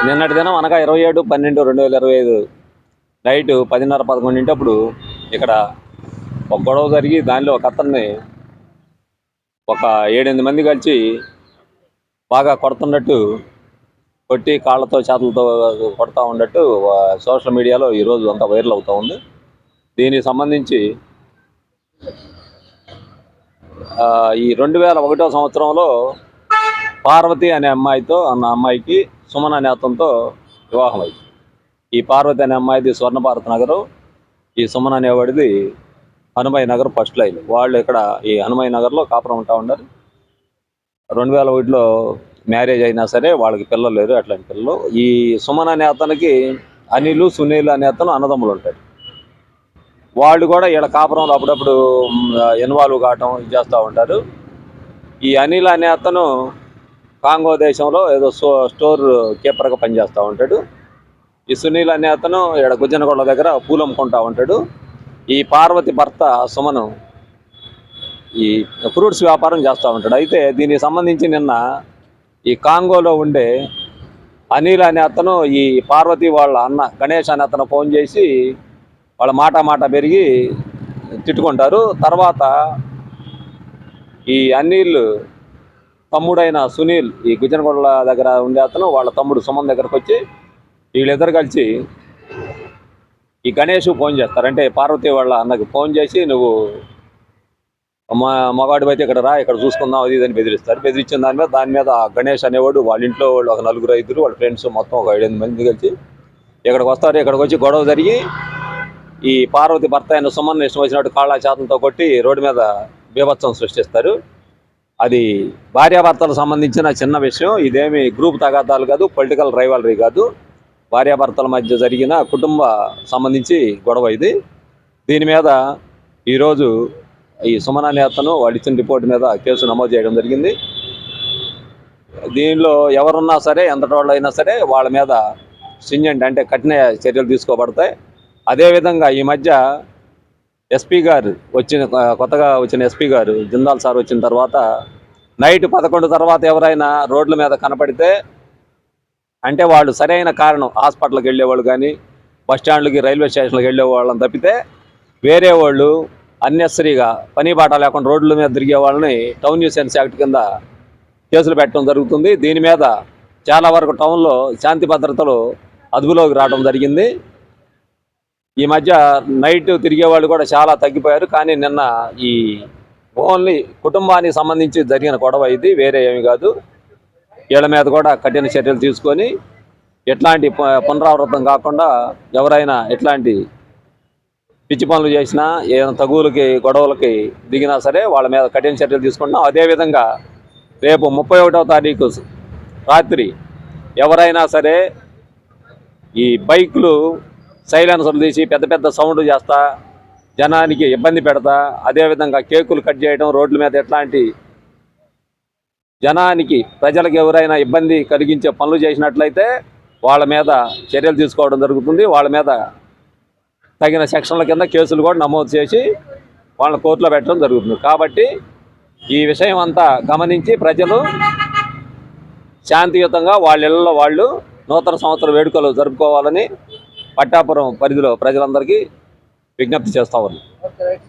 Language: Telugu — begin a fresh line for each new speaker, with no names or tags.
నిన్నటి దినం అనగా 27/12/2025 నైట్ 10:30-11 ఇక్కడ ఒక గొడవ జరిగి దానిలో ఒక అతన్ని ఒక 7-8 మంది కలిసి బాగా కొడుతున్నట్టు, కొట్టి కాళ్ళతో చేతులతో కొడతా ఉన్నట్టు సోషల్ మీడియాలో ఈరోజు అంతా వైరల్ అవుతూ ఉంది. దీనికి సంబంధించి ఈ 2001 సంవత్సరంలో పార్వతి అనే అమ్మాయికి సుమన్ అనే అతనితో వివాహం అయింది. ఈ పార్వతి అనే అమ్మాయిది స్వర్ణభారత్ నగరం, ఈ సుమన్ అనేవాడిది హనుమాయి నగర్ ఫస్ట్ లైన్. వాళ్ళు ఇక్కడ ఈ హనుమాయి నగర్లో కాపురం ఉంటా ఉన్నారు. 2001లో మ్యారేజ్ అయినా సరే వాళ్ళకి పిల్లలు లేరు. అట్లాంటి పిల్లలు ఈ సుమన్ అనే అతనికి అనిల్, సునీల్ అనే అతను అన్నదమ్ములు ఉంటాడు. వాళ్ళు కూడా వీళ్ళ కాపురంలో అప్పుడప్పుడు ఇన్వాల్వ్ కావటం చేస్తూ ఉంటారు. ఈ అనిల్ అనే అతను కాంగో దేశంలో ఏదో స్టోర్ కీపర్గా పనిచేస్తూ ఉంటాడు. ఈ సునీల్ అనే అతను ఇక్కడ గుజ్జనగొండ దగ్గర పూలు అమ్ముకుంటూ ఉంటాడు. ఈ పార్వతి భర్త సుమను ఈ ఫ్రూట్స్ వ్యాపారం చేస్తూ ఉంటాడు. అయితే దీనికి సంబంధించి నిన్న ఈ కాంగోలో ఉండే అనిల్ అనే అతను ఈ పార్వతి వాళ్ళ అన్న గణేష్ అనే అతను ఫోన్ చేసి వాళ్ళ మాట పెరిగి తిట్టుకుంటారు. తర్వాత ఈ అనిల్ తమ్ముడైన సునీల్ ఈ గుజ్జనగొండ దగ్గర ఉండే అతను వాళ్ళ తమ్ముడు సుమన్ దగ్గరకు వచ్చి వీళ్ళిద్దరు కలిసి ఈ గణేష్ ఫోన్ చేస్తారు. అంటే పార్వతి వాళ్ళ అన్నకి ఫోన్ చేసి నువ్వు మగాడు అయితే ఇక్కడ రా, ఇక్కడ చూసుకుందాం అది ఇదని బెదిరిస్తారు. బెదిరించిన దాని మీద గణేష్ అనేవాడు వాళ్ళ ఇంట్లో వాళ్ళు ఒక 4-5 వాళ్ళ ఫ్రెండ్స్ మొత్తం ఒక 7-8 మంది కలిసి ఇక్కడికి వస్తారు. ఇక్కడికి వచ్చి గొడవ జరిగి ఈ పార్వతి భర్త అయిన సుమన్ ఇష్టం వచ్చినట్టు కాళ్ళ చేతులతో కొట్టి రోడ్డు మీద బీభత్సం సృష్టిస్తారు. అది భార్యాభర్తలకు సంబంధించిన చిన్న విషయం. ఇదేమి గ్రూప్ తగాదాలు కాదు, పొలిటికల్ రైవలరీ కాదు. భార్యాభర్తల మధ్య జరిగిన కుటుంబ సంబంధించి గొడవ ఇది. దీని మీద ఈరోజు ఈ సుమన్ అనే అతను వాళ్ళు ఇచ్చిన రిపోర్ట్ మీద కేసు నమోదు చేయడం జరిగింది. దీనిలో ఎవరున్నా సరే, ఎంతటి వాళ్ళు అయినా సరే వాళ్ళ మీద స్ట్రింజెంట్ అంటే కఠిన చర్యలు తీసుకోబడతాయి. అదేవిధంగా ఈ మధ్య ఎస్పీ గారు కొత్తగా వచ్చిన ఎస్పీ గారు జిందాల్ సార్ వచ్చిన తర్వాత నైట్ 11 తర్వాత ఎవరైనా రోడ్ల మీద కనపడితే అంటే వాళ్ళు సరైన కారణం హాస్పిటల్కి వెళ్ళేవాళ్ళు కానీ బస్ స్టాండ్లకి రైల్వే స్టేషన్లకు వెళ్ళే వాళ్ళని తప్పితే వేరే వాళ్ళు అన్నెసరీగా పని బాట లేకుండా రోడ్ల మీద తిరిగే వాళ్ళని టౌన్ న్యూసెన్స్ యాక్ట్ కింద కేసులు పెట్టడం జరుగుతుంది. దీని మీద చాలా వరకు టౌన్లో శాంతి భద్రతలు అదుపులోకి రావడం జరిగింది. ఈ మధ్య నైట్ తిరిగే వాళ్ళు కూడా చాలా తగ్గిపోయారు. కానీ నిన్న ఈ ఓన్లీ కుటుంబానికి సంబంధించి జరిగిన గొడవ ఇది, వేరే ఏమి కాదు. వీళ్ళ మీద కూడా కఠిన చర్యలు తీసుకొని ఎట్లాంటి పునరావృతం కాకుండా ఎవరైనా ఎట్లాంటి పిచ్చి పనులు చేసినా, ఏదైనా తగువులకి గొడవలకి దిగినా సరే వాళ్ళ మీద కఠిన చర్యలు తీసుకుంటున్నాం. అదేవిధంగా రేపు 31వ తారీఖు రాత్రి ఎవరైనా సరే ఈ బైకులు సైలెన్సర్లు తీసి పెద్ద సౌండ్ చేస్తా జనానికి ఇబ్బంది పెడతా, అదేవిధంగా కేకులు కట్ చేయడం, రోడ్ల మీద ఎట్లాంటి జనానికి ప్రజలకు ఎవరైనా ఇబ్బంది కలిగించే పనులు చేసినట్లయితే వాళ్ళ మీద చర్యలు తీసుకోవడం జరుగుతుంది. వాళ్ళ మీద తగిన సెక్షన్ల కింద కేసులు కూడా నమోదు చేసి వాళ్ళ కోర్టులో పెట్టడం జరుగుతుంది. కాబట్టి ఈ విషయం అంతా గమనించి ప్రజలు శాంతియుతంగా వాళ్ళ ఇళ్లలో వాళ్ళు నూతన సంవత్సర వేడుకలు జరుపుకోవాలని పట్టాపురం పరిధిలో ప్రజలందరికీ విజ్ఞప్తి చేస్తా ఉన్నాం.